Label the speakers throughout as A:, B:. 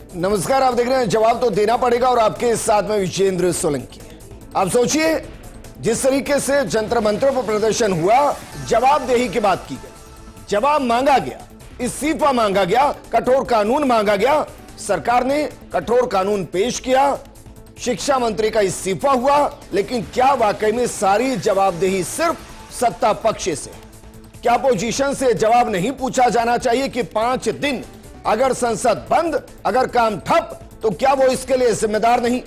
A: नमस्कार, आप देख रहे हैं जवाब तो देना पड़ेगा और आपके साथ में विजेंद्र सोलंकी। आप सोचिए, जिस तरीके से जंतर मंत्र पर प्रदर्शन हुआ, जवाबदेही की बात की गई, जवाब मांगा गया, इस्तीफा मांगा गया, कठोर कानून मांगा गया। सरकार ने कठोर कानून पेश किया, शिक्षा मंत्री का इस्तीफा हुआ, लेकिन क्या वाकई में सारी जवाबदेही सिर्फ सत्ता पक्ष से? क्या अपोजिशन से जवाब नहीं पूछा जाना चाहिए कि 5 दिन अगर संसद बंद, अगर काम ठप, तो क्या वो इसके लिए जिम्मेदार नहीं?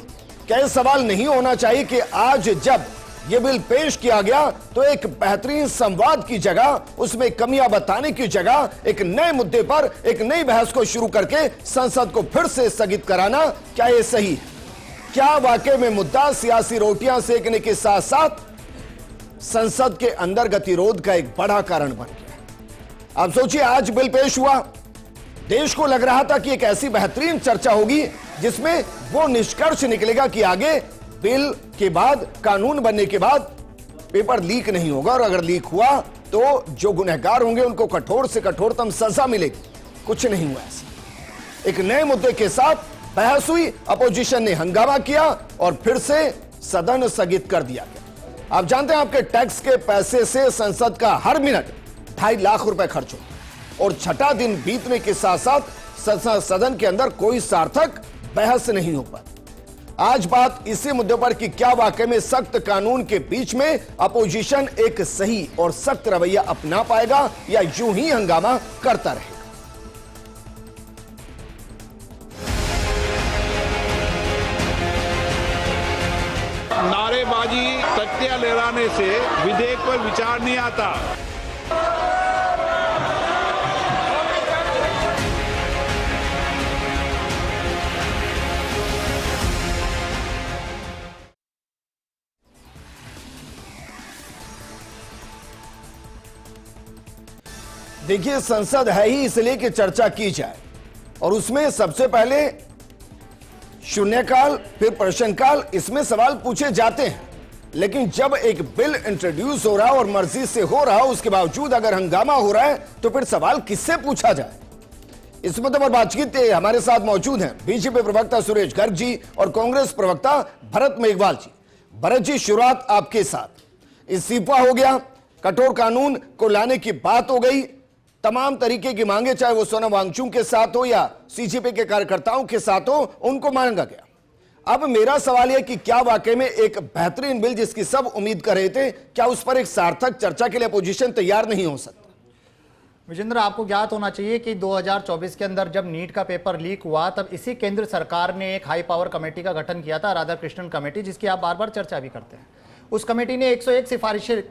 A: क्या यह सवाल नहीं होना चाहिए कि आज जब यह बिल पेश किया गया तो एक बेहतरीन संवाद की जगह, उसमें कमियां बताने की जगह, एक नए मुद्दे पर एक नई बहस को शुरू करके संसद को फिर से स्थगित कराना, क्या यह सही है? क्या वाकई में मुद्दा सियासी रोटियां सेकने के साथ साथ संसद के अंदर गतिरोध का एक बड़ा कारण बन गया? आप सोचिए, आज बिल पेश हुआ, देश को लग रहा था कि एक ऐसी बेहतरीन चर्चा होगी जिसमें वो निष्कर्ष निकलेगा कि आगे बिल के बाद, कानून बनने के बाद पेपर लीक नहीं होगा, और अगर लीक हुआ तो जो गुनहगार होंगे उनको कठोर से कठोरतम सजा मिलेगी। कुछ नहीं हुआ ऐसा। एक नए मुद्दे के साथ बहस हुई, अपोजिशन ने हंगामा किया और फिर से सदन स्थगित कर दिया गया। आप जानते हैं, आपके टैक्स के पैसे से संसद का हर मिनट 2.5 लाख रुपए खर्च होता, और छठा दिन बीतने के साथ साथ सदन के अंदर कोई सार्थक बहस नहीं हो पाती। आज बात इसी मुद्दे पर कि क्या वाकई में सख्त कानून के बीच में अपोजिशन एक सही और सख्त रवैया अपना पाएगा या यूं ही हंगामा करता रहेगा?
B: नारेबाजी, तख्तियां लहराने से विधेयक पर विचार नहीं आता।
A: देखिए, संसद है ही इसलिए कि चर्चा की जाए, और उसमें सबसे पहले शून्यकाल, फिर प्रश्नकाल, इसमें सवाल पूछे जाते हैं। लेकिन जब एक बिल इंट्रोड्यूस हो रहा है और मर्जी से हो रहा है, उसके बावजूद अगर हंगामा हो रहा है तो फिर सवाल किससे पूछा जाए? इस मुद्दे पर बातचीत हमारे साथ मौजूद हैं बीजेपी प्रवक्ता सुरेश गर्ग जी और कांग्रेस प्रवक्ता भरत मेघवाल जी। भरत जी, शुरुआत आपके साथ। इस्तीफा हो गया, कठोर कानून को लाने की बात हो गई, तमाम तरीके की मांगे, चाहे वो सोनम वांगचुक के साथ हो या सीजेपी के कार्यकर्ताओं के साथ हो, उनको मांगा गया। अब मेरा सवाल यह कि क्या वाकई में एक बेहतरीन बिल जिसकी सब उम्मीद कर रहे थे, क्या उस पर एक सार्थक चर्चा के लिए अपोजिशन तैयार नहीं हो सकता?
C: विजेंद्र, आपको ज्ञात होना चाहिए कि 2024 के अंदर जब नीट का पेपर लीक हुआ, तब इसी केंद्र सरकार ने एक हाई पावर कमेटी का गठन किया था, राधाकृष्णन कमेटी, जिसकी आप बार बार चर्चा भी करते हैं। उस कमेटी ने 101 सिफारिशें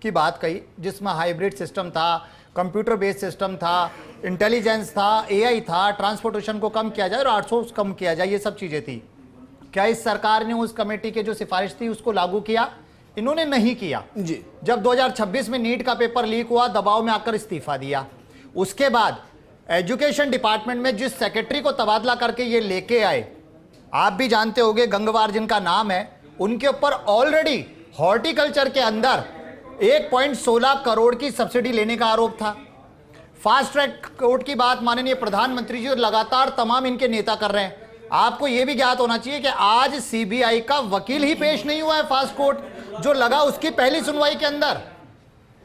C: की बात कही, जिसमें हाइब्रिड सिस्टम था, कंप्यूटर बेस्ड सिस्टम था, इंटेलिजेंस था, एआई था, ट्रांसपोर्टेशन को कम किया जाए और आउटसोर्स कम किया जाए, ये सब चीजें थी। क्या इस सरकार ने उस कमेटी के जो सिफारिश थी उसको लागू किया? इन्होंने नहीं किया
A: जी।
C: जब 2026 में नीट का पेपर लीक हुआ, दबाव में आकर इस्तीफा दिया। उसके बाद एजुकेशन डिपार्टमेंट में जिस सेक्रेटरी को तबादला करके ये लेके आए, आप भी जानते होंगे, गंगवार जिनका नाम है, उनके ऊपर ऑलरेडी हॉर्टिकल्चर के अंदर 1.16 करोड़ की सब्सिडी लेने का आरोप था। फास्ट ट्रैक कोर्ट की बात माननीय प्रधानमंत्री जी और लगातार तमाम इनके नेता कर रहे हैं। आपको यह भी ज्ञात होना चाहिए कि आज सीबीआई का वकील ही पेश नहीं हुआ है फास्ट कोर्ट, जो लगा उसकी पहली सुनवाई के अंदर।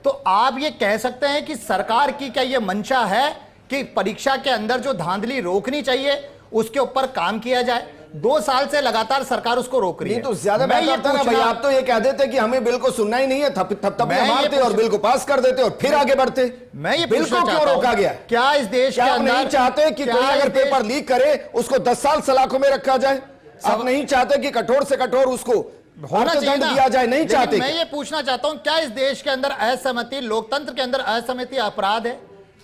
C: तो आप ये कह सकते हैं कि सरकार की क्या यह मंशा है कि परीक्षा के अंदर जो धांधली रोकनी चाहिए उसके ऊपर काम किया जाए? 2 साल से लगातार सरकार उसको रोक रही है।
A: तो ज्यादा बेहतर था ना भाई, आप तो ये कह देते कि हमें बिल को सुनना ही नहीं है, थप मारते और बिल को पास कर देते और फिर आगे बढ़ते।
C: मैं ये
A: बिल को क्यों रोका गया?
C: क्या इस देश के अंदर
A: नहीं चाहते कि कोई अगर पेपर लीक करे उसको 10 साल सलाखों में रखा जाए? आप नहीं चाहते कि कठोर से कठोर उसको दंड दिया जाए? नहीं चाहते?
C: मैं ये पूछना चाहता हूं, क्या इस देश के अंदर असहमति, लोकतंत्र के अंदर असहमति अपराध है?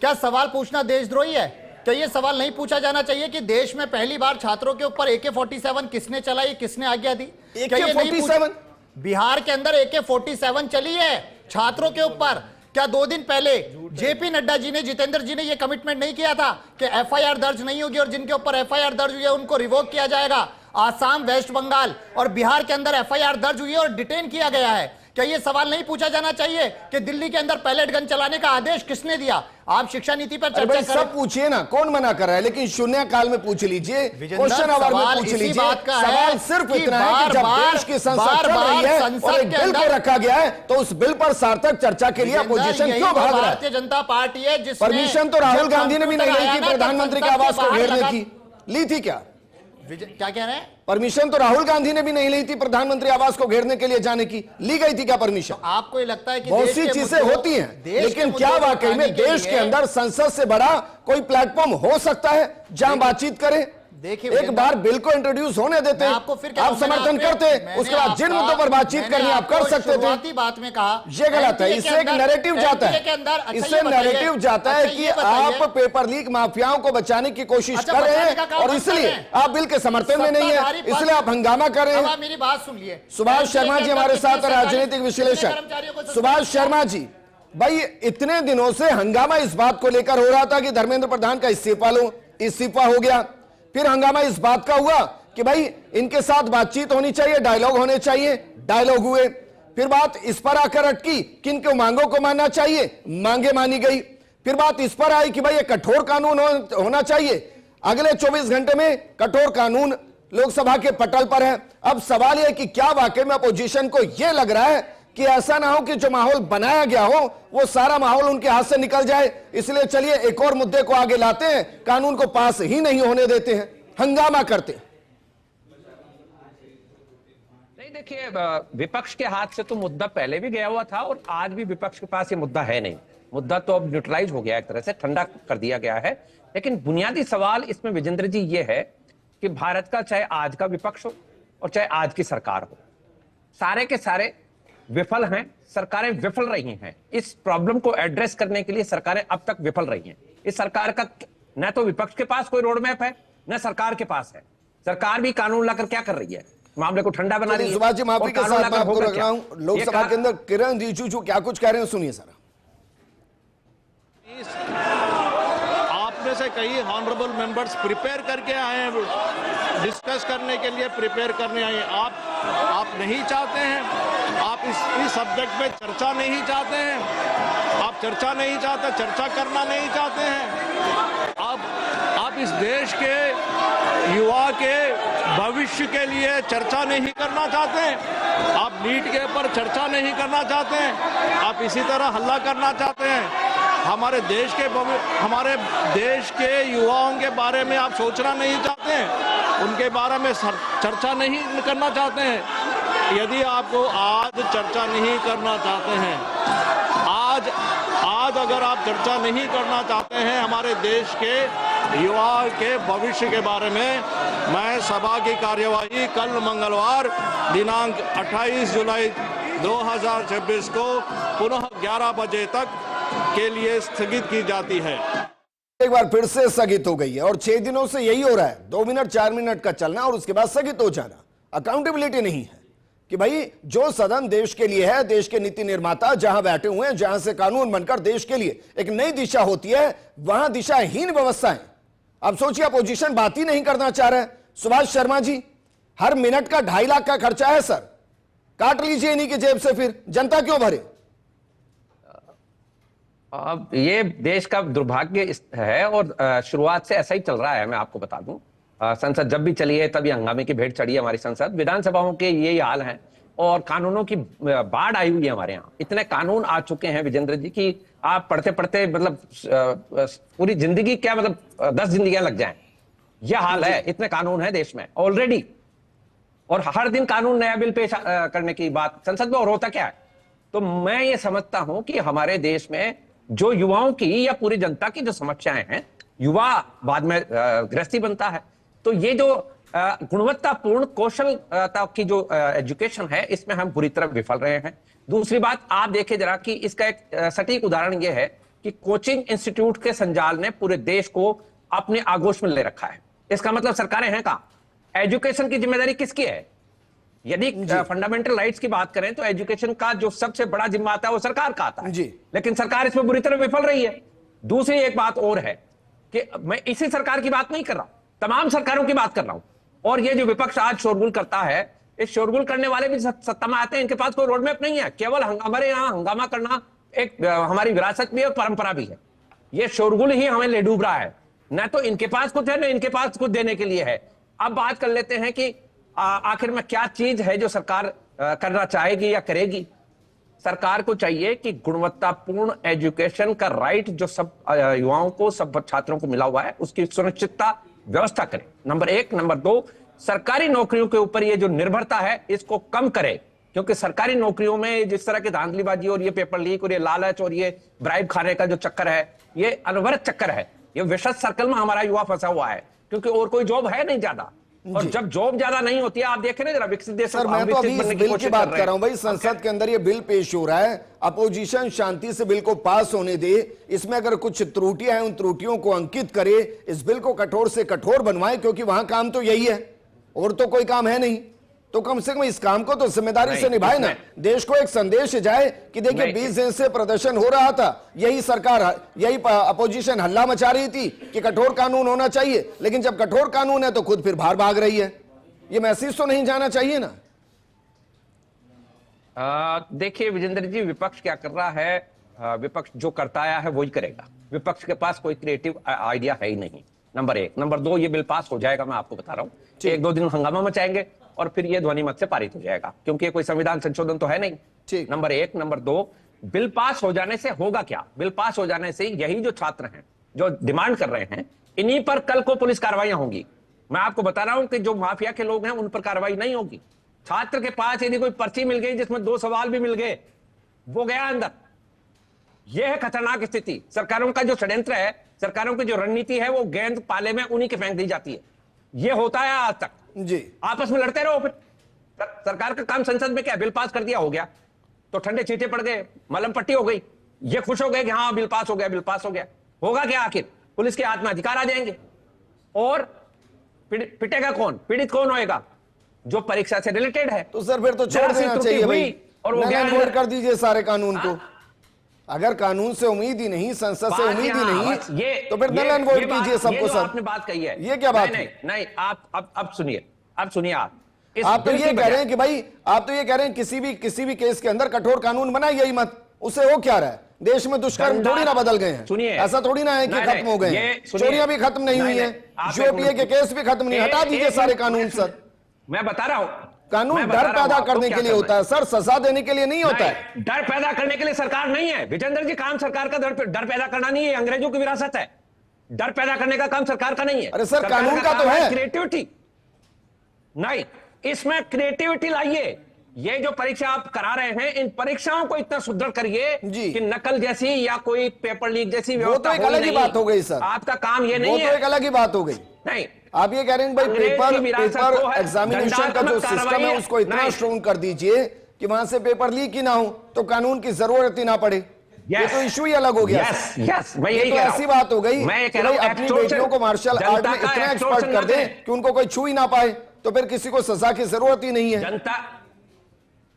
C: क्या सवाल पूछना देशद्रोही है? तो ये सवाल नहीं पूछा जाना चाहिए कि देश में पहली बार छात्रों के ऊपर AK-47 किसने चलाई, किसने आज्ञा दी?
A: AK-47
C: बिहार के अंदर AK-47 चली है छात्रों के ऊपर। क्या 2 दिन पहले जेपी नड्डा जी ने, जितेंद्र जी ने ये कमिटमेंट नहीं किया था कि FIR दर्ज नहीं होगी और जिनके ऊपर FIR दर्ज हुई है उनको रिवोक किया जाएगा? आसाम, वेस्ट बंगाल और बिहार के अंदर FIR दर्ज हुई है और डिटेन किया गया है। क्या ये सवाल नहीं पूछा जाना चाहिए कि दिल्ली के अंदर पैलेट गन चलाने का आदेश किसने दिया? आप शिक्षा नीति पर
A: अरे
C: चर्चा
A: भाई
C: करें।
A: सब पूछिए ना, कौन मना कर रहा है, लेकिन शून्य काल में पूछ लीजिए, क्वेश्चन आवर में पूछ लीजिए। सवाल सिर्फ इतना है कि जब देश की संसद चल रही है और एक बिल को रखा गया है तो उस बिल पर सार्थक चर्चा के लिए अपोजिशन क्यों भाग रहा है?
C: भारतीय जनता पार्टी है जिसने
A: परमिशन तो राहुल गांधी ने भी नहीं ली थी प्रधानमंत्री के आवास को घेरने की, ली थी क्या?
C: क्या कह रहे हैं?
A: परमिशन तो राहुल गांधी ने भी नहीं ली थी प्रधानमंत्री आवास को घेरने के लिए जाने की, ली गई थी क्या परमिशन?
C: आपको ये लगता है कि
A: बहुत सी चीजें होती हैं, लेकिन क्या वाकई में देश के अंदर संसद से बड़ा कोई प्लेटफॉर्म हो सकता है जहां बातचीत करें?
C: देखिए
A: एक बार बिल को इंट्रोड्यूस होने देते हैं,
C: आपको फिर
A: आप समर्थन करते, उसके बाद जिन मुद्दों पर बातचीत करनी आप कर सकते थे।
C: बात में कहा
A: ये गलत है, इससे एक नैरेटिव जाता है, इससे नैरेटिव जाता है कि आप पेपर लीक माफियाओं को बचाने की कोशिश कर रहे हैं और इसलिए आप बिल के समर्थन में नहीं है, इसलिए आप हंगामा कर रहे हैं।
C: मेरी बात सुनिए,
A: सुभाष शर्मा जी हमारे साथ राजनीतिक विश्लेषक सुभाष शर्मा जी, भाई इतने दिनों से हंगामा इस बात को लेकर हो रहा था कि धर्मेंद्र प्रधान का इस्तीफा लो, इस्तीफा हो गया। फिर हंगामा इस बात का हुआ कि भाई इनके साथ बातचीत होनी चाहिए, डायलॉग होने चाहिए, डायलॉग हुए। फिर बात इस पर आकर अटकी कि इनके मांगों को मानना चाहिए, मांगे मानी गई। फिर बात इस पर आई कि भाई ये कठोर कानून होना चाहिए। अगले 24 घंटे में कठोर कानून लोकसभा के पटल पर है। अब सवाल यह कि क्या वाकई में अपोजिशन को यह लग रहा है कि ऐसा ना हो कि जो माहौल बनाया गया हो वो सारा माहौल उनके हाथ से निकल जाए, इसलिए चलिए एक और मुद्दे को आगे लाते हैं, कानून को पास ही नहीं होने देते हैं, हंगामा करते हैं।
D: नहीं देखिए, विपक्ष के हाथ से तो मुद्दा पहले भी गया हुआ था और आज भी विपक्ष के पास ये मुद्दा है नहीं। मुद्दा तो अब न्यूट्रलाइज हो गया, एक तरह से ठंडा कर दिया गया है। लेकिन बुनियादी सवाल इसमें विजेंद्र जी ये है कि भारत का चाहे आज का विपक्ष हो और चाहे आज की सरकार हो, सारे के सारे विफल हैं, सरकारें विफल रही हैं। इस प्रॉब्लम को एड्रेस करने के लिए सरकारें अब तक विफल रही हैं। इस सरकार का न तो विपक्ष के पास कोई रोड मैप है न सरकार के पास है। सरकार भी कानून लाकर क्या कर रही है, मामले को ठंडा बना रही है।
A: सुभाष जी माफी के साथ मैं आपको रख रहा हूं, लोकसभा के अंदर किरण रिजिजू क्या कुछ कह रहे हैं, सुनिए सर।
B: आप में से कई ऑनरेबल मेंबर्स प्रिपेयर करके आए हैं, डिस्कस करने के लिए प्रिपेयर करने आए हैं। आप नहीं चाहते हैं, आप इस सब्जेक्ट पे चर्चा नहीं चाहते हैं, आप चर्चा नहीं चाहते, चर्चा करना नहीं चाहते हैं। आप इस देश के युवा के भविष्य के लिए चर्चा नहीं करना चाहते हैं, आप नीट के ऊपर चर्चा नहीं करना चाहते हैं, आप इसी तरह हल्ला करना चाहते हैं। हमारे देश के युवाओं के बारे में आप सोचना नहीं चाहते हैं, उनके बारे में चर्चा नहीं करना चाहते हैं। यदि आपको आज चर्चा नहीं करना चाहते हैं, आज अगर आप चर्चा नहीं करना चाहते हैं हमारे देश के युवा के भविष्य के बारे में, मैं सभा की कार्यवाही कल मंगलवार दिनांक 28 जुलाई 2026 को पुनः 11 बजे तक के लिए स्थगित की जाती है।
A: एक बार फिर से स्थगित हो गई है और 6 दिनों से यही हो रहा है, 2 मिनट 4 मिनट का चलना और उसके बाद स्थगित हो जाना। अकाउंटेबिलिटी नहीं है कि भाई जो सदन देश के लिए है, देश के नीति निर्माता जहां बैठे हुए हैं, जहां से कानून बनकर देश के लिए एक नई दिशा होती है, वहां दिशाहीन व्यवस्था है। अब सोचिए अपोजिशन बात ही नहीं करना चाह रहा है। सुभाष शर्मा जी, हर मिनट का 2.5 लाख का खर्चा है सर, काट लीजिए इन्हीं की जेब से, फिर जनता क्यों भरे?
D: अब ये देश का दुर्भाग्य है और शुरुआत से ऐसा ही चल रहा है। मैं आपको बता दूं, संसद जब भी चली है तभी हंगामे की भेंट चढ़ी है हमारी संसद। विधानसभाओं के यही हाल है और कानूनों की बाढ़ आई हुई है हमारे यहाँ। इतने कानून आ चुके हैं विजेंद्र जी की आप पढ़ते पढ़ते मतलब पूरी जिंदगी क्या मतलब 10 जिंदगियां लग जाएं, यह हाल है। इतने कानून है देश में ऑलरेडी और हर दिन कानून नया बिल पेश करने की बात संसद में, और होता क्या है। तो मैं ये समझता हूं कि हमारे देश में जो युवाओं की या पूरी जनता की जो समस्याएं हैं, युवा बाद में गृहस्थी बनता है। तो ये जो गुणवत्तापूर्ण कौशलता की जो एजुकेशन है, इसमें हम बुरी तरह विफल रहे हैं। दूसरी बात आप देखिए जरा कि इसका एक सटीक उदाहरण यह है कि कोचिंग इंस्टीट्यूट के संजाल ने पूरे देश को अपने आगोश में ले रखा है। इसका मतलब सरकारें हैं कहां? एजुकेशन की जिम्मेदारी किसकी है? यदि फंडामेंटल राइट्स की बात करें तो एजुकेशन का जो सबसे बड़ा जिम्मा आता है वो सरकार का आता है
A: जी।
D: लेकिन सरकार इसमें बुरी तरह विफल रही है। दूसरी एक बात और है कि मैं इसी सरकार की बात नहीं कर रहा हूं, तमाम सरकारों की बात कर रहा हूं। और ये जो विपक्ष आज शोरगुल करता है इस शोरगुल करने वाले भी सत्ता में आते हैं, इनके पास कोई रोड मैप नहीं है, केवल हमारे यहाँ हंगामा करना एक हमारी विरासत भी है और परंपरा भी है। ये शोरगुल ही हमें ले डूब रहा है, न तो इनके पास कुछ है, न इनके पास कुछ देने के लिए है। अब बात कर लेते हैं कि आखिर में क्या चीज है जो सरकार करना चाहेगी या करेगी। सरकार को चाहिए कि गुणवत्तापूर्ण एजुकेशन का राइट जो सब युवाओं को, सब छात्रों को मिला हुआ है, उसकी सुनिश्चितता व्यवस्था करे, नंबर 1। नंबर 2, सरकारी नौकरियों के ऊपर ये जो निर्भरता है इसको कम करे, क्योंकि सरकारी नौकरियों में जिस तरह की धांधलीबाजी और ये पेपर लीक और ये लालच और ये ब्राइब खाने का जो चक्कर है, ये अनवरत चक्कर है, ये विशद सर्कल में हमारा युवा फंसा हुआ है, क्योंकि और कोई जॉब है नहीं ज्यादा। और जब जॉब ज्यादा नहीं होती है, आप देखें ना जरा विकसित देश,
A: सर मैं तो अभी इस बिल की बात कर रहा हूं भाई, संसद के अंदर ये बिल पेश हो रहा है, अपोजिशन शांति से बिल को पास होने दे, इसमें अगर कुछ त्रुटियां हैं उन त्रुटियों को अंकित करे, इस बिल को कठोर से कठोर बनवाए, क्योंकि वहां काम तो यही है और तो कोई काम है नहीं, तो कम से कम इस काम को तो जिम्मेदारी से निभाए ना। देश को एक संदेश जाए कि देखिए 20 दिन से प्रदर्शन हो रहा था, यही सरकार, यही अपोजिशन हल्ला मचा रही थी कि कठोर कानून होना चाहिए, लेकिन जब कठोर कानून है तो खुद फिर बाहर भाग रही है। ये मैसेज तो नहीं जाना चाहिए ना।
D: देखिए विजेंद्र जी, विपक्ष क्या कर रहा है, विपक्ष जो करता आया है वही करेगा। विपक्ष के पास कोई क्रिएटिव आइडिया है ही नहीं, नंबर 1। नंबर 2, ये बिल पास हो जाएगा, मैं आपको बता रहा हूं, 1-2 दिन हंगामा मचाएंगे और फिर ये ध्वनि मत से पारित हो जाएगा, क्योंकि ये कोई संविधान संशोधन तो है नहीं। नंबर 1। नंबर 2, बिल पास हो जाने से होगा क्या? बिल पास हो जाने से यही जो छात्र हैं, जो डिमांड कर रहे हैं, इन्हीं पर कल को पुलिस कार्रवाइयां होंगी। मैं आपको बता रहा हूं कि जो माफिया के लोग हैं उन पर कार्रवाई नहीं होगी। छात्र के पास यदि कोई पर्ची मिल गई जिसमें 2 सवाल भी मिल गए, वो गया अंदर। यह है खतरनाक स्थिति। सरकारों का जो षड्यंत्र है, सरकारों की जो रणनीति है, वो गेंद पाले में उन्हीं के फेंक दी जाती है। यह होता है आज तक
A: जी,
D: आपस में लड़ते रहो। फिर सरकार का काम संसद में क्या, बिल पास कर दिया, हो गया, तो ठंडे छींटे पड़ गए, मलम पट्टी हो गई, ये खुश हो गए कि हाँ बिल पास हो गया, बिल पास हो गया। होगा क्या आखिर? पुलिस के हाथ में अधिकार आ जाएंगे और पिटेगा कौन? पीड़ित कौन होएगा? जो परीक्षा से रिलेटेड है।
A: तो सर फिर तो छोड़ देना चाहिए भाई, और वो नल कर दीजिए सारे कानून को। अगर कानून से उम्मीद ही नहीं, संसद से उम्मीद ही नहीं, तो फिर नल एंड वोट कीजिए सबको। सर
D: आपने बात कही है,
A: ये क्या बात है?
D: नहीं, आप अब सुनिए, अब सुनिए।
A: आप तो ये कह रहे हैं कि भाई, आप तो ये कह रहे हैं किसी भी केस के अंदर कठोर कानून बनाए, यही मत, उससे हो क्या रहा है? देश में दुष्कर्म थोड़ी ना बदल गए हैं,
D: सुनिए,
A: ऐसा थोड़ी ना है कि खत्म हो गए हैं, चोरियां भी खत्म नहीं हुई है, यूपीए के केस भी खत्म नहीं। हटा दीजिए सारे कानून। सर
D: मैं बता रहा हूं,
A: कानून डर पैदा करने के लिए होता है सर, सजा देने के लिए नहीं होता है।
D: डर पैदा करने के लिए सरकार नहीं है विजेंद्र जी, काम सरकार का डर पैदा करना नहीं है, अंग्रेजों की विरासत है। डर पैदा करने का काम सरकार का नहीं है।
A: अरे सर कानून का तो है
D: क्रिएटिविटी, नहीं, इसमें क्रिएटिविटी लाइए। ये जो परीक्षा आप करा रहे हैं, इन परीक्षाओं को इतना सुदृढ़ करिए कि नकल जैसी या कोई पेपर लीक जैसी व्यवस्था,
A: वो तो एक अलग ही बात हो गई सर,
D: आपका काम ये नहीं है,
A: वो तो एक अलग ही बात हो गई।
D: नहीं,
A: आप ये कह रहे हैं भाई पेपर एग्जामिनेशन का जो सिस्टम है उसको इतना स्ट्रॉन्ग कर दीजिए कि वहां से पेपर लीक ही ना हो, तो कानून की जरूरत ही ना पड़े। ये तो इशू ही अलग हो गया।
D: मैं यही कह रहा हूं।
A: ऐसी बात हो गई कि भाई अपनी बेटियों को मार्शल आर्ट में इतना एक्सपर्ट कर दें कि उनको कोई छू ही ना पाए, तो फिर किसी को सजा की जरूरत ही नहीं है।
D: जनता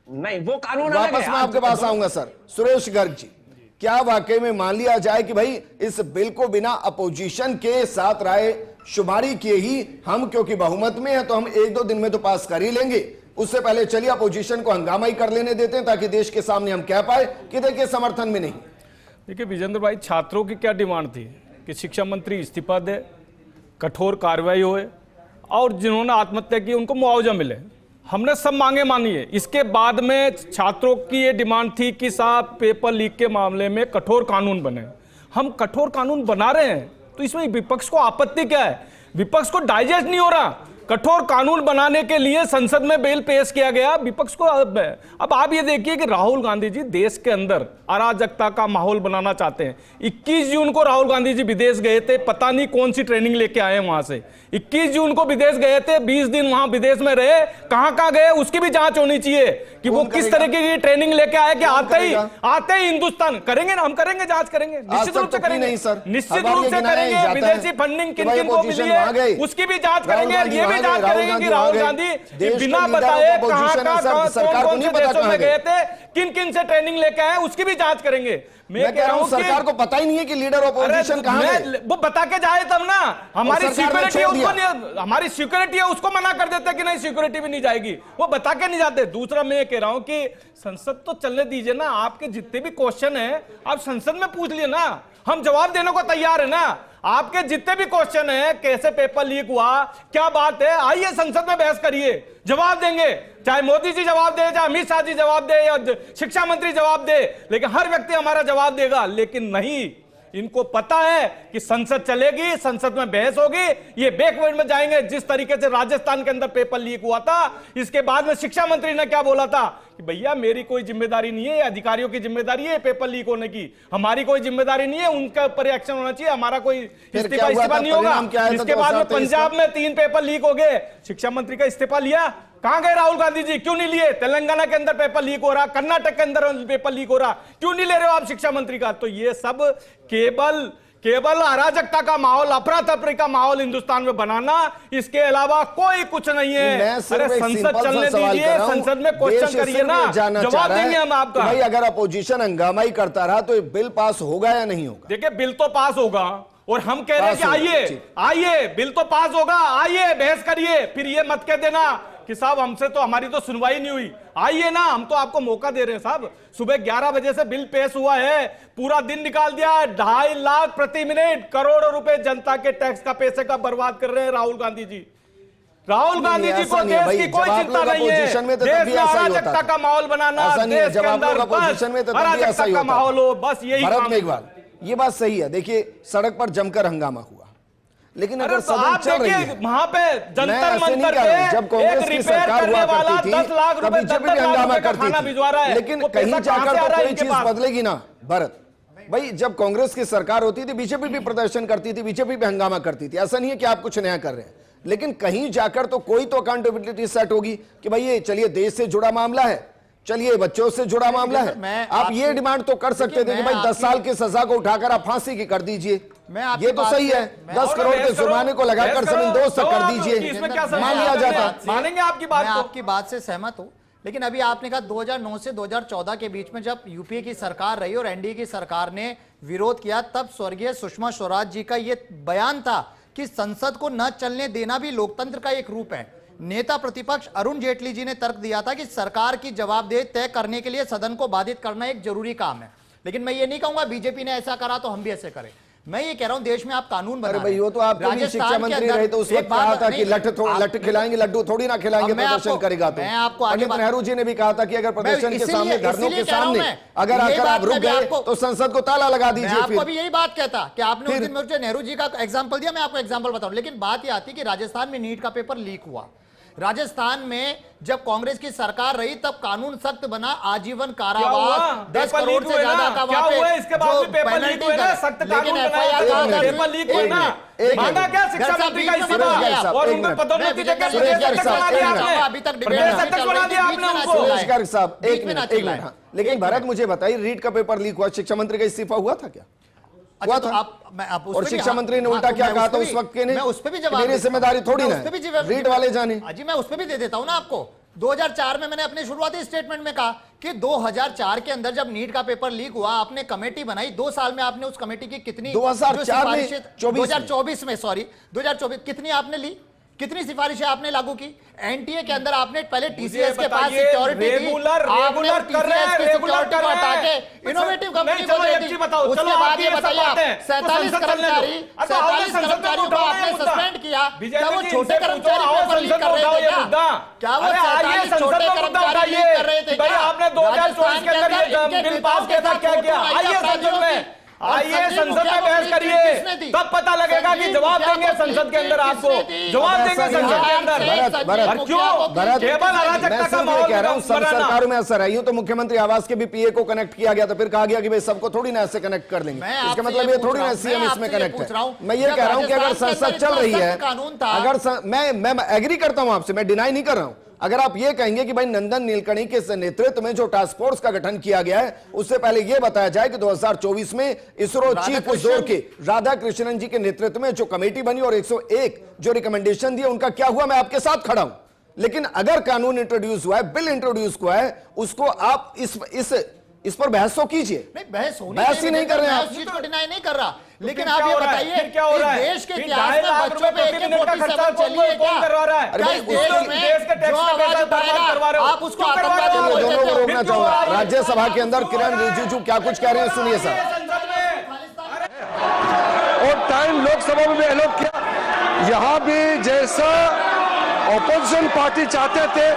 D: नहीं, वो कानून
A: वापस मैं आपके पास आऊंगा सर। सुरेश गर्ग जी, क्या वाकई में मान लिया जाए कि भाई इस बिल को बिना अपोजिशन के साथ राय शुमारी किए ही हम, क्योंकि बहुमत में है तो हम 1-2 दिन में तो पास कर ही लेंगे, उससे पहले चलिए अपोजिशन को हंगामा ही कर लेने देते हैं, ताकि देश के सामने हम कह पाए कि देखिए समर्थन में नहीं।
E: देखिए विजेंद्र भाई, छात्रों की क्या डिमांड थी कि शिक्षा मंत्री इस्तीफा दे, कठोर कार्रवाई होए और जिन्होंने आत्महत्या की उनको मुआवजा मिले। हमने सब मांगे मानी है। इसके बाद में छात्रों की ये डिमांड थी कि साहब पेपर लीक के मामले में कठोर कानून बने। हम कठोर कानून बना रहे हैं, तो इसमें विपक्ष को आपत्ति क्या है? विपक्ष को डाइजेस्ट नहीं हो रहा। कठोर कानून बनाने के लिए संसद में बिल पेश किया गया, विपक्ष को अब आप ये देखिए कि राहुल गांधी जी देश के अंदर अराजकता का माहौल बनाना चाहते हैं। 21 जून को राहुल गांधी जी विदेश गए थे, पता नहीं कौन सी ट्रेनिंग लेके आए वहां से। 21 जून को विदेश गए थे, 20 दिन वहां विदेश में रहे, कहां गए उसकी भी जांच होनी चाहिए कि वो किस तरीके की ट्रेनिंग लेके आए कि आते ही हिंदुस्तान करेंगे ना, हम करेंगे, जांच करेंगे, निश्चित रूप से करेंगे, निश्चित रूप से करेंगे। विदेशी फंडिंग किन किन को मिली है उसकी भी जांच करेंगे, ये भी भी जांच करेंगे कि राहुल गांधी बिना बताए कहां
A: सरकार को नहीं पता
E: देशों में गए थे, किन किन से ट्रेनिंग लेके आए, उसकी भी जांच करेंगे।
A: मैं कह रहा हूं सरकार को पता ही नहीं है कि लीडर ऑपोजिशन कहां है।
E: वो बता के जाए तब ना, हमारी सिक्योरिटी है
A: छोड़
E: उसको, हमारी सिक्योरिटी है उसको मना कर देते कि नहीं सिक्योरिटी भी नहीं जाएगी, वो बता के नहीं जाते। दूसरा मैं कह रहा हूं कि संसद तो चलने दीजिए ना, आपके जितने भी क्वेश्चन है आप संसद में पूछ लिए ना, हम जवाब देने को तैयार है ना। आपके जितने भी क्वेश्चन है, कैसे पेपर लीक हुआ, क्या बात है, आइए संसद में बहस करिए, जवाब देंगे। चाहे मोदी जी जवाब दे, चाहे अमित शाह जी जवाब दे, या शिक्षा मंत्री जवाब दे, लेकिन हर व्यक्ति हमारा जवाब देगा। लेकिन नहीं, इनको पता है कि संसद चलेगी, संसद में बहस होगी, ये बैकवर्ड में जाएंगे। जिस तरीके से राजस्थान के अंदर पेपर लीक हुआ था, इसके बाद में शिक्षा मंत्री ने क्या बोला था कि भैया मेरी कोई जिम्मेदारी नहीं है, अधिकारियों की जिम्मेदारी है पेपर लीक होने की, हमारी कोई जिम्मेदारी नहीं है, उनके ऊपर एक्शन होना चाहिए, हमारा कोई इस्तीफा नहीं होगा। इसके बाद में पंजाब में 3 पेपर लीक हो गए, शिक्षा मंत्री का इस्तीफा लिया, कहां गए राहुल गांधी जी, क्यों नहीं लिए? तेलंगाना के अंदर पेपर लीक हो रहा, कर्नाटक के अंदर पेपर लीक हो रहा, क्यों नहीं ले रहे हो आप शिक्षा मंत्री का? तो ये सब केवल अराजकता का माहौल, अफरा तफरी का माहौल हिंदुस्तान में बनाना, इसके अलावा कोई कुछ नहीं है। अरे संसद चलने दीजिए, संसद में क्वेश्चन करिए ना, जवाब देंगे हम आपका।
A: भाई अगर अपोजिशन हंगामा ही करता रहा तो बिल पास होगा या नहीं होगा?
E: देखिए बिल तो पास होगा, और हम कह रहे हैं कि आइए बिल तो पास होगा, आइए बहस करिए, फिर ये मत कह देना कि साहब हमसे तो हमारी तो सुनवाई नहीं हुई। आइए ना, हम तो आपको मौका दे रहे हैं साहब। सुबह 11 बजे से बिल पेश हुआ है, पूरा दिन निकाल दिया, 2.5 लाख प्रति मिनट, करोड़ों रुपए जनता के टैक्स का पैसे का बर्बाद कर रहे हैं राहुल गांधी जी। राहुल गांधी जी को देश की कोई चिंता नहीं है, देश में अराजकता का माहौल बनाना, देश के अंदर अराजकता का माहौल हो, बस यही काम।
A: ये बात सही है। देखिए सड़क पर जमकर हंगामा हुआ, लेकिन अगर
E: तो आप देखिए वहां पे जंतर मंतर पे
A: जब कांग्रेस की सरकार हुआ करती थी
E: 10 लाख रुपए
A: जब भी हंगामा करती
E: थी,
A: लेकिन कहीं जाकर तो कोई चीज बदलेगी ना भरत भाई। जब कांग्रेस की सरकार होती थी, बीजेपी भी प्रदर्शन करती थी, बीजेपी भी हंगामा करती थी। ऐसा नहीं है कि आप कुछ नया कर रहे हैं, लेकिन कहीं जाकर तो कोई तो अकाउंटेबिलिटी सेट होगी कि भाई ये चलिए देश से जुड़ा मामला है, चलिए बच्चों से जुड़ा मामला है। आप ये डिमांड तो कर सकते थे कि भाई 10 साल की सजा को उठाकर आप फांसी की कर दीजिए, ये तो सही है। 10 करोड़ के जुर्माने को लगाकर जमीन दोस्त तक कर दीजिए, मान लिया जाता।
E: मानेंगे आपकी बात?
C: मैं आपकी बात से सहमत हूं, लेकिन अभी आपने कहा 2009 से 2014 के बीच में जब यूपीए की सरकार रही और एनडीए की सरकार ने विरोध किया, तब स्वर्गीय सुषमा स्वराज जी का यह बयान था कि संसद को न चलने देना भी लोकतंत्र का एक रूप है। नेता प्रतिपक्ष अरुण जेटली जी ने तर्क दिया था कि सरकार की जवाबदेही तय करने के लिए सदन को बाधित करना एक जरूरी काम है। लेकिन मैं ये नहीं कहूंगा बीजेपी ने ऐसा करा तो हम भी ऐसे करें। मैं ये कह रहा हूं देश में आप कानून बना
A: रहे हो, तो आप शिक्षा मंत्री रहे तो उस वक्त कहा था कि लट खिलाएंगे, लड्डू थोड़ी ना खिलाएंगे प्रदर्शन करेगा। तो मैं आपको पंडित नेहरू जी ने भी कहा था कि अगर प्रदर्शन के सामने, धरनों के सामने अगर आकर आप रुक गए तो संसद को ताला लगा दीजिए।
C: आपको भी यही बात कहता कि आपने उस दिन मुझे नेहरू जी का एग्जाम्पल दिया, मैं आपको एग्जाम्पल बताऊं। लेकिन बात यह आती कि राजस्थान में नीट का पेपर लीक हुआ, राजस्थान में जब कांग्रेस की सरकार रही तब कानून सख्त बना, आजीवन कारावास, 10 करोड़ से ज्यादा का वहां पे
E: इसके बाद में पेपर लीक हुए ना, सख्त कानून बनाया, पेपर लीक हुए ना, मांगा क्या शिक्षा मंत्री का इस्तीफा और उनको पदोन्नति देकर प्रदेश अध्यक्ष बना दिया आपने,
C: अभी तक
E: प्रदेश अध्यक्ष बना दिया आपने उनको।
A: सुरेश साहब एक मिनट, लेकिन भारत मुझे बताइए रीट का पेपर लीक हुआ, शिक्षा मंत्री का इस्तीफा हुआ था क्या?
C: अच्छा, तो आप
A: और शिक्षा मंत्री ने उल्टा क्या कहा था उस वक्त के ने?
C: मैं उस पे भी जवाब,
A: मेरी जिम्मेदारी थोड़ी ना रीट वाले जाने।
C: जी मैं उस पे भी दे देता हूं ना आपको। 2004 में मैंने अपने शुरुआती स्टेटमेंट में कहा कि 2004 के अंदर जब नीट का पेपर लीक हुआ, आपने कमेटी बनाई, 2 साल में आपने उस कमेटी की कितनी 2024 में सॉरी 2024 कितनी आपने ली, कितनी सिफारिशें आपने लागू की? एनटीए के अंदर आपने पहले टीसीएस के पास सिक्योरिटी थी, आपने टीसीएस की सिक्योरिटी को हटा के इनोवेटिव कंपनी को दे दी। उसके बाद ये बताइए 47 कर्मचारी को आपने सस्पेंड किया, क्या वो छोटे कर्मचारी पेपर लीक कर रहे थे क्या? क्या वो 47 छोटे कर्मचारी लीक कर रहे थे क्या?
E: आपने 2024 के अंदर बिल पास किया था, क्या किया? आइए संसद में, आइए संसद में बहस करिए, तब पता लगेगा कि जवाब देंगे संसद के अंदर, आपको जवाब देंगे संसद के अंदर। क्यों केवल अराजकता का माहौल
A: कह रहा हूं, सब सरकारों में असर आई हूं तो मुख्यमंत्री आवास के भी पीए को कनेक्ट किया गया, तो फिर कहा गया कि भाई सबको थोड़ी ना ऐसे कनेक्ट कर लेंगे, इसका मतलब ये थोड़ी ना सीएम इसमें कनेक्ट है। मैं ये कह रहा हूं कि अगर संसद चल रही है, अगर मैं एग्री करता हूं आपसे, मैं डिनाई नहीं कर रहा हूं, अगर आप ये कहेंगे कि भाई नंदन नीलकणी के नेतृत्व में जो टास्क फोर्स का गठन किया गया है, उससे पहले यह बताया जाए कि 2024 में इसरो चीफ जोर के राधाकृष्णन जी के नेतृत्व में जो कमेटी बनी और 101 जो रिकमेंडेशन दिए, उनका क्या हुआ, मैं आपके साथ खड़ा हूं। लेकिन अगर कानून इंट्रोड्यूस हुआ है, बिल इंट्रोड्यूस हुआ है, उसको आप इस पर बहस तो कीजिए।
C: नहीं, बहस
A: ही नहीं कर रहे हैं आप।
C: चीज को डिनाई नहीं कर रहा, लेकिन
E: फिर
C: आप
E: क्या
C: ये
E: हो रहा है?
C: बताइए,
E: फिर क्या हो रहा है?
C: देश के
E: फिर
C: इतिहास में
E: 2.5 लाख
C: बच्चों पे
E: रुपए प्रति मिनट का
C: AK-47
E: खर्चा
C: चली है क्या?
E: कौन करवा रहा है?
C: क्या इस देश में
E: देश के टैक्स
C: जो
E: में पैसा
C: आवाज
E: बर्बाद करवा रहे हो?
C: उठाएगा, आप उसको
E: क्यों करवा रहे हो?
C: आतंकवादी बोल
A: दोनों को
C: देते हो।
A: रोकना चाहूंगा। राज्यसभा के अंदर किरण रिजिजू क्या कुछ कह रहे हैं, सुनिए सर।
F: और टाइम लोकसभा में भी अलॉट किया, यहां भी जैसा ऑपोजिशन पार्टी चाहते थे,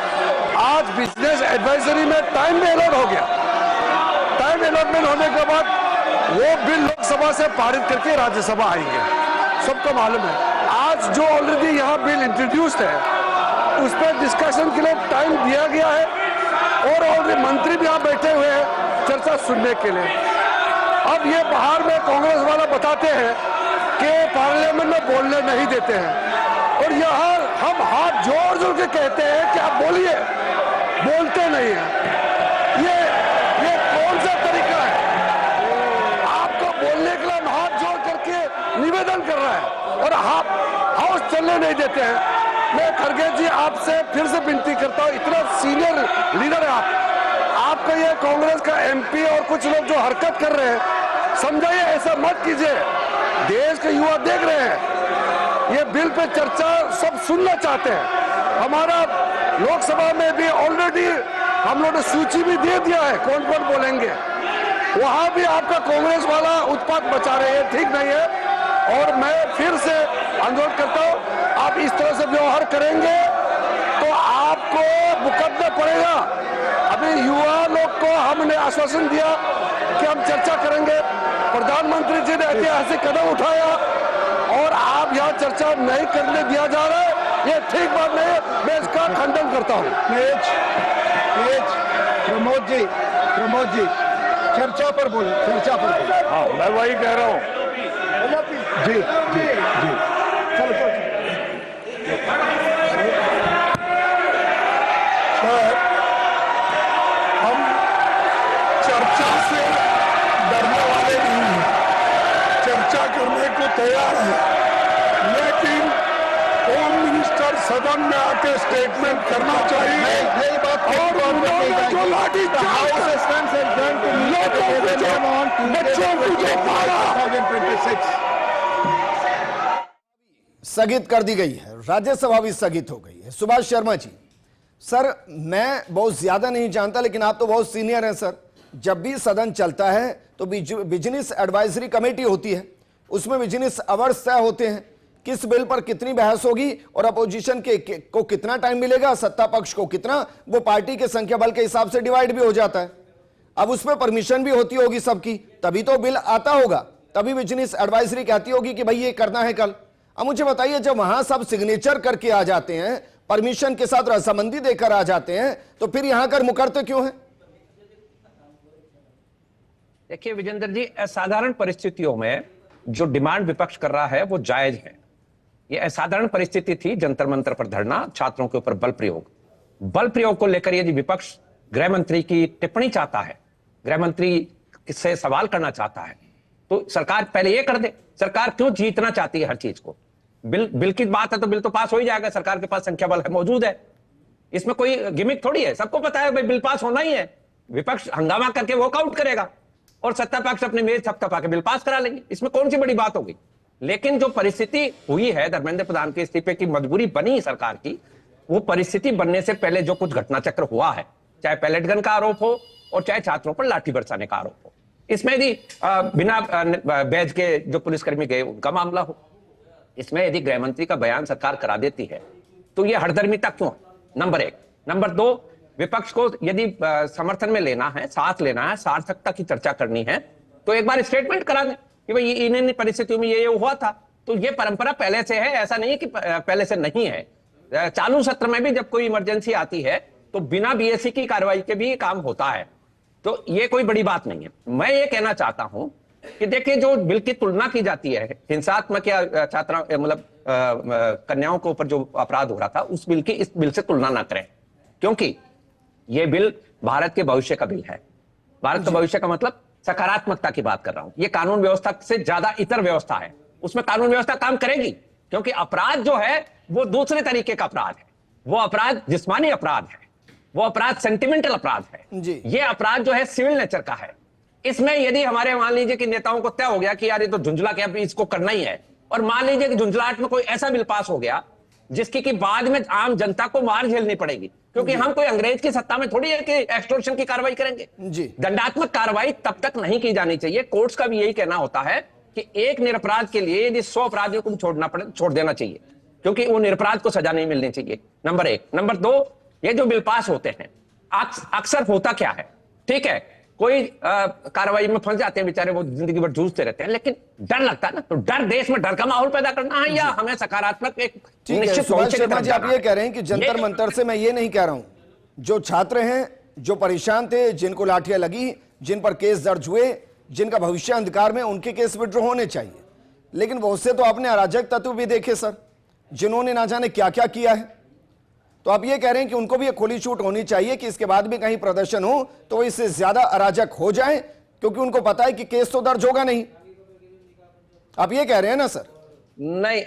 F: आज बिजनेस एडवाइजरी में टाइम भी अलॉट हो गया। टाइम अलॉटमेंट होने के बाद वो बिल लोकसभा से पारित करके राज्यसभा आएंगे, सबको मालूम है। आज जो ऑलरेडी यहाँ बिल इंट्रोड्यूस्ड है, उस पर डिस्कशन के लिए टाइम दिया गया है और ऑलरेडी मंत्री भी यहाँ बैठे हुए हैं चर्चा सुनने के लिए। अब ये बाहर में कांग्रेस वाला बताते हैं कि पार्लियामेंट में बोलने नहीं देते हैं, और यहाँ हम हाथ जोड़ जोड़ के कहते हैं कि आप बोलिए, बोलते नहीं है। ये कौन सा तरीका है? आपको बोलने के लिए हम हाथ जोड़ करके निवेदन कर रहे हैं और आप हाउस चलने नहीं देते हैं। मैं खड़गे जी आपसे फिर से विनती करता हूँ, इतना सीनियर लीडर है आपका ये कांग्रेस का MP और कुछ लोग जो हरकत कर रहे हैं, समझाइए, ऐसा मत कीजिए। देश के युवा देख रहे हैं, ये बिल पे चर्चा सब सुनना चाहते हैं। हमारा लोकसभा में भी ऑलरेडी हम लोगों ने सूची भी दे दिया है कौन कौन बोलेंगे, वहां भी आपका कांग्रेस वाला उत्पात मचा रहे हैं, ठीक नहीं है। और मैं फिर से अनुरोध करता हूं, आप इस तरह से व्यवहार करेंगे तो आपको मुकदमा पड़ेगा। अभी युवा लोग को हमने आश्वासन दिया कि हम चर्चा करेंगे, प्रधानमंत्री जी ने ऐतिहासिक कदम उठाया और आप यहाँ चर्चा नहीं करने दिया जा रहा है, ये ठीक बात नहीं है, मैं इसका खंडन करता हूँ।
A: प्रमोद जी चर्चा पर बोले, चर्चा पर बोले।
F: हाँ, मैं वही कह रहा हूँ।
A: जी चलो
F: सर, हम चर्चा से डरने वाले नहीं हैं, चर्चा करने को तैयार हैं, लेकिन होम मिनिस्टर सदन में आके स्टेटमेंट करना चाहिए। और उन्होंने जो लाठी
A: स्थगित कर दी गई है, राज्यसभा भी स्थगित हो गई है। सुभाष शर्मा जी, सर मैं बहुत ज्यादा नहीं जानता, लेकिन आप तो बहुत सीनियर हैं सर। जब भी सदन चलता है तो बिजनेस एडवाइजरी कमेटी होती है, उसमें बिजनेस अवर्स तय होते हैं, किस बिल पर कितनी बहस होगी और अपोजिशन को कितना टाइम मिलेगा, सत्ता पक्ष को कितना, वो पार्टी के संख्या बल के हिसाब से डिवाइड भी हो जाता है। अब उसमें परमिशन भी होती होगी सबकी, तभी तो बिल आता होगा, तभी बिजनेस एडवाइजरी कहती होगी कि भाई ये करना है कल। अब मुझे बताइए, जब वहां सब सिग्नेचर करके आ जाते हैं, परमिशन के साथ रजामंदी देकर आ जाते हैं, तो फिर यहां कर मुकरते क्यों हैं?
D: देखिए विजेंद्र जी, असाधारण परिस्थितियों में जो डिमांड विपक्ष कर रहा है वो जायज है। ये असाधारण परिस्थिति थी, जंतर मंतर पर धरना, छात्रों के ऊपर बल प्रयोग को लेकर यदि विपक्ष गृह मंत्री की टिप्पणी चाहता है, गृह मंत्री से सवाल करना चाहता है, तो सरकार पहले ये कर दे। सरकार क्यों जीतना चाहती है हर चीज को? बिल की बात है तो बिल तो पास हो ही जाएगा, सरकार के पास संख्या बल है, मौजूद है, इसमें कोई गिमिक थोड़ी है, सबको पता है भाई बिल पास होना ही है। विपक्ष हंगामा करके वॉकआउट करेगा और सत्ता पक्ष अपने मेज थपथपा के बिल पास करा लेंगे, इसमें कौन सी बड़ी बात होगी। लेकिन जो परिस्थिति हुई है, धर्मेंद्र प्रधान के इस्तीफे की मजबूरी बनी सरकार की, वो परिस्थिति बनने से पहले जो कुछ घटना चक्र हुआ है, चाहे पैलेट गन का आरोप हो और चाहे छात्रों पर लाठी बरसाने का आरोप हो, इसमें यदि बिना बैज के जो पुलिसकर्मी गए उनका मामला हो, इसमें यदि गृह मंत्री का बयान सरकार करा देती है तो यह हरदर्मिता क्यों? नंबर एक। नंबर दो, विपक्ष को यदि समर्थन में लेना है, साथ लेना है, सार्थकता की चर्चा करनी है, तो एक बार स्टेटमेंट करा दें कि भाई इन परिस्थितियों में ये हुआ था। तो ये परंपरा पहले से है, ऐसा नहीं है कि पहले से नहीं है। चालू सत्र में भी जब कोई इमरजेंसी आती है तो बिना BSc की कार्रवाई के भी काम होता है, तो ये कोई बड़ी बात नहीं है। मैं ये कहना चाहता हूं कि देखिए, जो बिल की तुलना की जाती है हिंसात्मक या छात्रा मतलब कन्याओं के ऊपर जो अपराध हो रहा था, उस बिल की इस बिल से तुलना ना करें। क्योंकि ये बिल भारत के भविष्य का बिल है। भारत का भविष्य का मतलब सकारात्मकता की बात कर रहा हूं। ये कानून व्यवस्था से ज्यादा इतर व्यवस्था है, उसमें कानून व्यवस्था काम करेगी, क्योंकि अपराध जो है वो दूसरे तरीके का अपराध है। वो अपराध जिस्मानी अपराध है, वो अपराध सेंटिमेंटल अपराध है
A: जी।
D: ये अपराध जो है सिविल नेचर का है। इसमें यदि हमारे मान लीजिए कि नेताओं को तय हो गया कि यार ये तो झुंझला के अब इसको करना ही है, और मान लीजिए कि झुंझलाहट में कोई ऐसा बिल पास हो गया जिसकी कि बाद में आम जनता को मार झेलनी पड़ेगी, क्योंकि हम कोई अंग्रेज की सत्ता में थोड़ी है कि एक्सटॉर्शन की कार्रवाई करेंगे
A: जी।
D: दंडात्मक कार्रवाई तब तक नहीं की जानी चाहिए। कोर्ट्स का भी यही कहना होता है कि एक निरपराध के लिए यदि 100 अपराधियों को छोड़ देना चाहिए, क्योंकि वो निरपराध को सजा नहीं मिलनी चाहिए, नंबर 1। नंबर 2, ये जो बिल पास होते हैं अक्सर होता क्या है, ठीक है, कोई कार्रवाई में फंस जाते हैं बेचारे, वो जिंदगी भर जूझते रहते हैं, लेकिन डर लगता है ना, तो डर देश में डर का माहौल पैदा करना है या हमें सकारात्मक एक
A: ठीक है।
D: निश्चित
A: सुभाष
D: भविष्य की
A: शर्मा
D: तरफ
A: जी, आप
D: जाना
A: ये
D: है?
A: कह रहे हैं कि जंतर मंतर से, मैं ये नहीं कह रहा हूं, जो छात्र हैं, जो परेशान थे, जिनको लाठियां लगी, जिन पर केस दर्ज हुए, जिनका भविष्य अंधकार में, उनके केस विड्रॉ होने चाहिए। लेकिन बहुत से तो आपने अराजक तत्व भी देखे सर, जिन्होंने ना जाने क्या क्या किया है। तो आप ये कह रहे हैं कि उनको भी एक खुली छूट होनी चाहिए कि इसके बाद भी कहीं प्रदर्शन हो तो इससे ज्यादा अराजक हो जाए, क्योंकि उनको पता है कि केस तो दर्ज होगा नहीं। आप ये कह रहे हैं ना सर?
D: नहीं,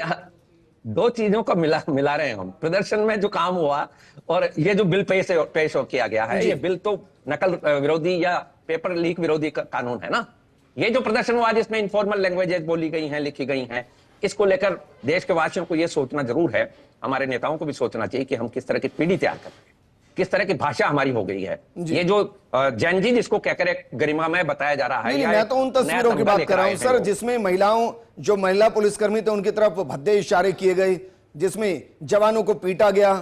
D: दो चीजों को मिला रहे हैं हम। प्रदर्शन में जो काम हुआ और ये जो बिल पेश किया गया है, ये बिल तो नकल विरोधी या पेपर लीक विरोधी कानून है ना। ये जो प्रदर्शन हुआ जिसमें इनफॉर्मल लैंग्वेजेस बोली गई हैं, लिखी गई हैं, इसको लेकर देश के वासियों को यह सोचना जरूर है, हमारे नेताओं को भी सोचना चाहिए कि हम किस तरह की पीढ़ी तैयार कर रहे हैं, किस तरह की भाषा हमारी हो गई है। ये जो जैन जी जिसको कहकर एक गरिमामय बताया जा रहा है,
A: नहीं, मैं तो उन तस्वीरों की बात कर रहा हूं सर, जिसमें महिलाओं, जो महिला पुलिसकर्मी थे, उनकी तरफ भद्दे इशारे किए गए, जिसमें जवानों को पीटा गया,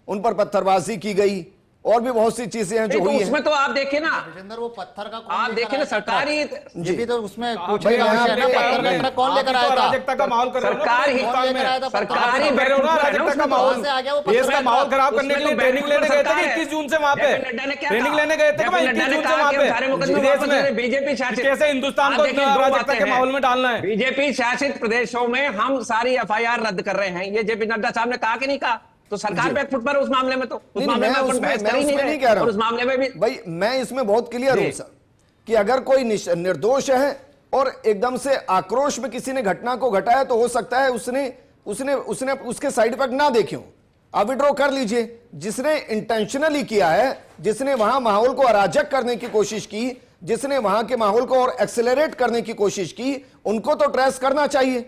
A: उन पर पत्थरबाजी की गई, और भी बहुत सी चीजें हैं जो हुई हैं।
D: उसमें तो आप देखिए ना,
C: विजेंद्र, वो पत्थर का
D: आप देखिए ना, सरकारी
C: जी भी तो उसमें कुछ
A: भाई,
C: भी
A: यहाँ
C: है ना,
A: पे
C: पत्थर का ट्रक कौन लेकर आया था?
E: अराजकता का माहौल कर रहे हो ना,
D: सरकार ही
C: कौन लेकर आया था?
D: सरकारी
E: अराजकता का माहौल,
C: से आ गया वो
E: देश
C: पत्थर
E: का माहौल खराब करने के
D: उसमें
E: लिए
D: तो
E: ट्रेनिंग लेने गए थे
D: सरकार है।
E: 21 जून से वहां पे, ट्रेनिंग लेने गए थे 21 जून से वहां पे विदेश में,
D: बीजेपी शासित,
E: कैसे हिंदुस्तान को अराजकता के माहौल में डालना है।
D: बीजेपी शासित प्रदेशों में हम सारी एफआईआर रद्द कर रहे हैं, ये जेपी नड्डा साहब ने कहा कि नहीं कहा? तो सरकार बैकफुट पर उस मामले में, तो उस मामले में अपन बहस कर ही नहीं रहे, और उस मामले में भी
A: भाई मैं इसमें बहुत क्लियर हूं सर कि अगर कोई निर्दोष है और एकदम से आक्रोश में किसी ने घटना को घटाया, तो हो सकता है उसने उसके साइड इफेक्ट ना देखे हो, आप विड्रॉ कर लीजिए। जिसने इंटेंशनली किया है, जिसने वहां माहौल को अराजक करने की कोशिश की, जिसने वहां के माहौल को और एक्सेलरेट करने की कोशिश की, उनको तो ट्रेस करना चाहिए।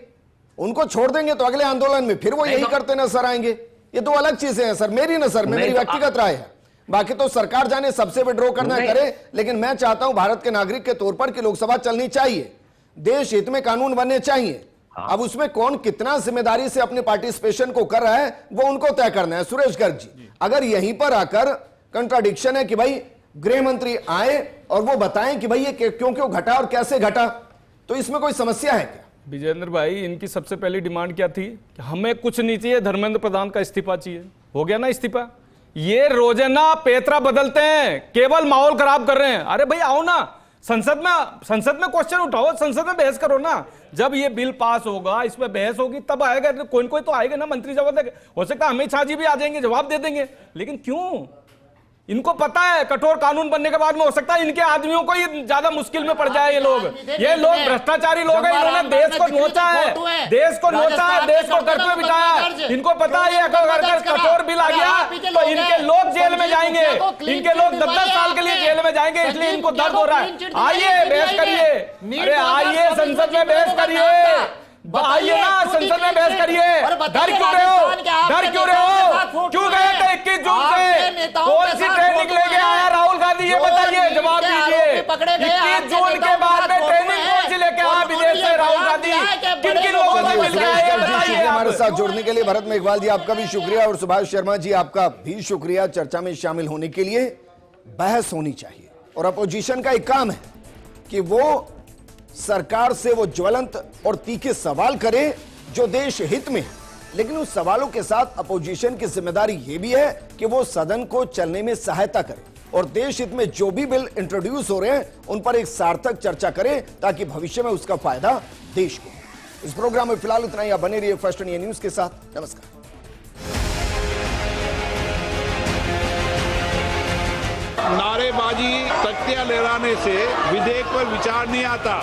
A: उनको छोड़ देंगे तो अगले आंदोलन में फिर वो यही करते नजर आएंगे। ये दो अलग चीजें हैं सर, मेरी नजर में, मेरी व्यक्तिगत राय है। बाकी तो सरकार जाने सबसे विड्रॉ करना करे, लेकिन मैं चाहता हूं भारत के नागरिक के तौर पर कि लोकसभा चलनी चाहिए, देश हित में कानून बनने चाहिए। अब उसमें कौन कितना जिम्मेदारी से अपने पार्टिसिपेशन को कर रहा है, वो उनको तय करना है। सुरेश गर्ग जी, अगर यहीं पर आकर कंट्राडिक्शन है कि भाई गृह मंत्री आए और वो बताएं कि भाई ये क्यों क्यों घटा और कैसे घटा, तो इसमें कोई समस्या है क्या?
E: विजेंद्र भाई, इनकी सबसे पहली डिमांड क्या थी कि हमें कुछ नहीं चाहिए, धर्मेंद्र प्रधान का इस्तीफा चाहिए। हो गया ना इस्तीफा? ये रोजाना पेतरा बदलते हैं, केवल माहौल खराब कर रहे हैं। अरे भाई आओ ना संसद में क्वेश्चन उठाओ, संसद में बहस करो ना। जब ये बिल पास होगा, इसमें बहस होगी, तब आएगा, कोई कोई तो आएगा ना मंत्री जवाब देंगे। हो सकता है अमित शाह जी भी आ जाएंगे, जवाब दे देंगे। लेकिन क्यों? इनको पता है कठोर कानून बनने के बाद में हो सकता है इनके आदमियों को ये ज्यादा मुश्किल में पड़ जाए। ये लोग भ्रष्टाचारी लोग हैं, इन्होंने देश को नोचा है, देश को घर पे बिठाया है। इनको पता है ये अगर कठोर बिल आ गया तो इनके लोग जेल में जाएंगे, इनके लोग 10-10 साल के लिए जेल में जाएंगे, इसलिए इनको दर्द हो रहा है। आइए बहस करिए, अरे आइए संसद में बहस करिए, आइए ना संसद में बहस करिए। डर क्यों रहे हो? क्यों गए थे 21 जून से? कौन सी ट्रेनिंग लेके आया राहुल गांधी, ये बताइए, जवाब दीजिए। 21 जून के बाद में ट्रेनिंग कौन सी लेके आया विदेश से राहुल गांधी? किन किन लोगों से मिल गया ये बताइए।
A: हमारे साथ जुड़ने के लिए भरत मेघवाल जी आपका भी शुक्रिया, और सुभाष शर्मा जी आपका भी शुक्रिया चर्चा में शामिल होने के लिए। बहस होनी चाहिए, और अपोजिशन का एक काम है कि वो सरकार से वो ज्वलंत और तीखे सवाल करे जो देश हित में है, लेकिन उस सवालों के साथ अपोजिशन की जिम्मेदारी यह भी है कि वो सदन को चलने में सहायता करे और देश हित में जो भी बिल इंट्रोड्यूस हो रहे हैं उन पर एक सार्थक चर्चा करे, ताकि भविष्य में उसका फायदा देश को। इस प्रोग्राम में फिलहाल इतना ही। आप बने रहिए फर्स्ट इंडिया न्यूज के साथ। नमस्कार।
G: सट्टेबाजी तख्तियां लहराने से विधेयक पर विचार नहीं आता।